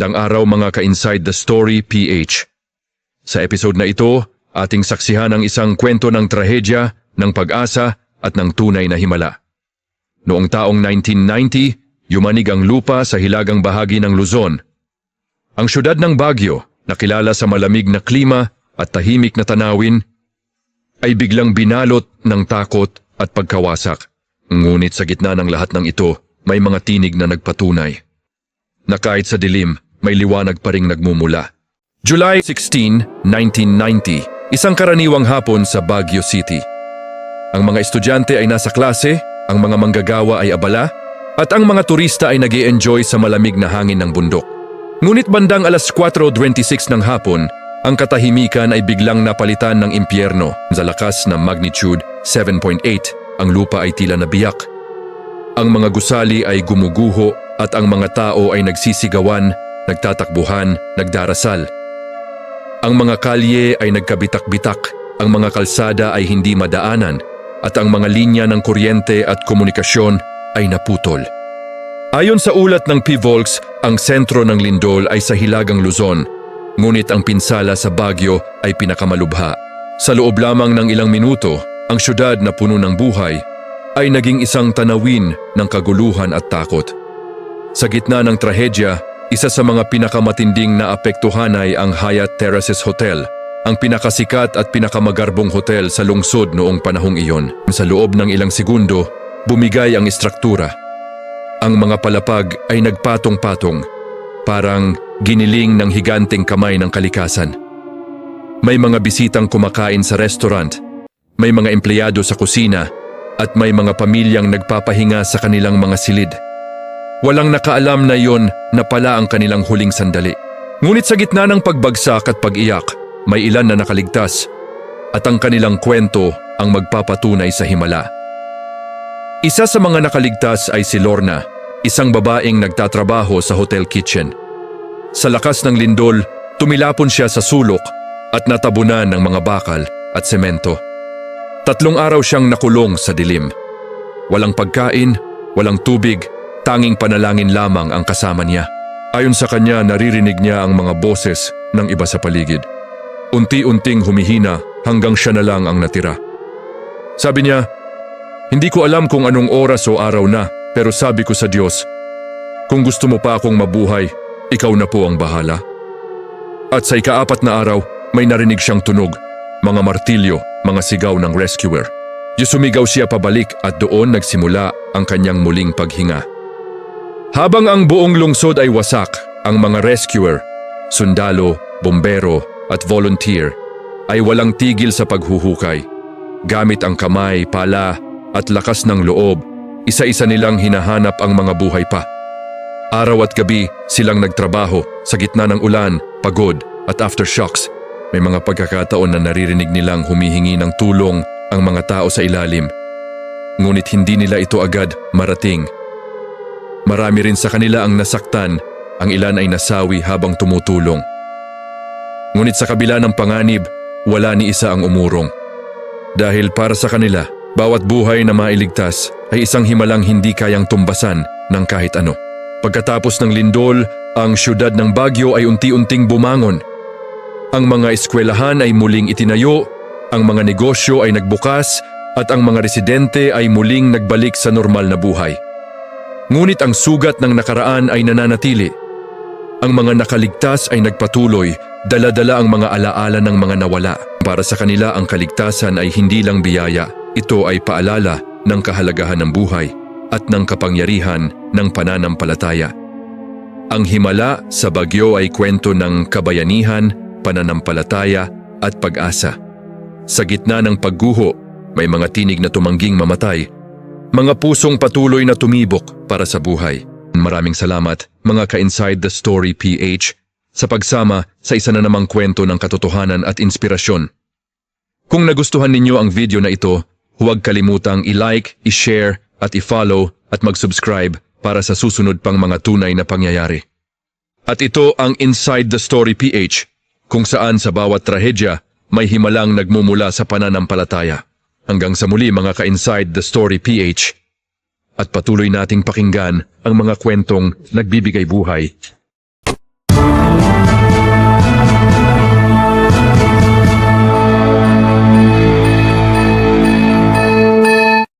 Magandang araw mga ka-Inside the Story PH. Sa episode na ito, ating saksihan ang isang kwento ng trahedya, ng pag-asa at ng tunay na himala. Noong taong 1990, yumanig ang lupa sa hilagang bahagi ng Luzon. Ang syudad ng Baguio, na kilala sa malamig na klima at tahimik na tanawin, ay biglang binalot ng takot at pagkawasak. Ngunit sa gitna ng lahat ng ito, may mga tinig na nagpatunay na kahit sa dilim, may liwanag pa ring nagmumula. July 16, 1990, isang karaniwang hapon sa Baguio City. Ang mga estudyante ay nasa klase, ang mga manggagawa ay abala, at ang mga turista ay nag-i-enjoy sa malamig na hangin ng bundok. Ngunit bandang alas 4:26 ng hapon, ang katahimikan ay biglang napalitan ng impyerno. Sa lakas na magnitude 7.8, ang lupa ay tila nabiyak. Ang mga gusali ay gumuguho at ang mga tao ay nagsisigawan, nagtatakbuhan, nagdarasal. Ang mga kalye ay nagkabitak-bitak, ang mga kalsada ay hindi madaanan, at ang mga linya ng kuryente at komunikasyon ay naputol. Ayon sa ulat ng PVolx, ang sentro ng lindol ay sa Hilagang Luzon, ngunit ang pinsala sa Baguio ay pinakamalubha. Sa loob lamang ng ilang minuto, ang syudad na puno ng buhay ay naging isang tanawin ng kaguluhan at takot. Sa gitna ng trahedya, isa sa mga pinakamatinding na apektuhan ay ang Hyatt Terraces Hotel, ang pinakasikat at pinakamagarbong hotel sa lungsod noong panahong iyon. Sa loob ng ilang segundo, bumigay ang istruktura. Ang mga palapag ay nagpatong-patong, parang giniling ng higanting kamay ng kalikasan. May mga bisitang kumakain sa restaurant, may mga empleyado sa kusina, at may mga pamilyang nagpapahinga sa kanilang mga silid. Walang nakaalam na iyon na pala ang kanilang huling sandali. Ngunit sa gitna ng pagbagsak at pag-iyak, may ilan na nakaligtas at ang kanilang kwento ang magpapatunay sa himala. Isa sa mga nakaligtas ay si Lorna, isang babaeng nagtatrabaho sa hotel kitchen. Sa lakas ng lindol, tumilapon siya sa sulok at natabunan ng mga bakal at semento. 3 araw siyang nakulong sa dilim. Walang pagkain, walang tubig, tanging panalangin lamang ang kasama niya. Ayon sa kanya, naririnig niya ang mga boses ng iba sa paligid. Unti-unting humihina hanggang siya na lang ang natira. Sabi niya, "Hindi ko alam kung anong oras o araw na, pero sabi ko sa Diyos, kung gusto mo pa akong mabuhay, ikaw na po ang bahala." At sa ika-4 na araw, may narinig siyang tunog, mga martilyo, mga sigaw ng rescuer. Sumigaw siya pabalik at doon nagsimula ang kanyang muling paghinga. Habang ang buong lungsod ay wasak, ang mga rescuer, sundalo, bombero at volunteer ay walang tigil sa paghuhukay. Gamit ang kamay, pala at lakas ng loob, isa-isa nilang hinahanap ang mga buhay pa. Araw at gabi silang nagtrabaho sa gitna ng ulan, pagod at aftershocks. May mga pagkakataon na naririnig nilang humihingi ng tulong ang mga tao sa ilalim. Ngunit hindi nila ito agad marating. Marami rin sa kanila ang nasaktan, ang ilan ay nasawi habang tumutulong. Ngunit sa kabila ng panganib, wala ni isa ang umurong. Dahil para sa kanila, bawat buhay na mailigtas ay isang himalang hindi kayang tumbasan ng kahit ano. Pagkatapos ng lindol, ang syudad ng Baguio ay unti-unting bumangon. Ang mga eskwelahan ay muling itinayo, ang mga negosyo ay nagbukas, at ang mga residente ay muling nagbalik sa normal na buhay. Ngunit ang sugat ng nakaraan ay nananatili. Ang mga nakaligtas ay nagpatuloy, dala-dala ang mga alaala ng mga nawala. Para sa kanila, ang kaligtasan ay hindi lang biyaya, ito ay paalala ng kahalagahan ng buhay at ng kapangyarihan ng pananampalataya. Ang himala sa Baguio ay kwento ng kabayanihan, pananampalataya at pag-asa. Sa gitna ng pagguho, may mga tinig na tumangging mamatay, mga pusong patuloy na tumibok para sa buhay. Maraming salamat mga ka-Inside the Story PH sa pagsama sa isa na namang kwento ng katotohanan at inspirasyon. Kung nagustuhan ninyo ang video na ito, huwag kalimutang i-like, i-share at i-follow at mag-subscribe para sa susunod pang mga tunay na pangyayari. At ito ang Inside the Story PH, kung saan sa bawat trahedya may himalang nagmumula sa pananampalataya. Hanggang sa muli mga ka-Inside the Story PH. At patuloy nating pakinggan ang mga kwentong nagbibigay buhay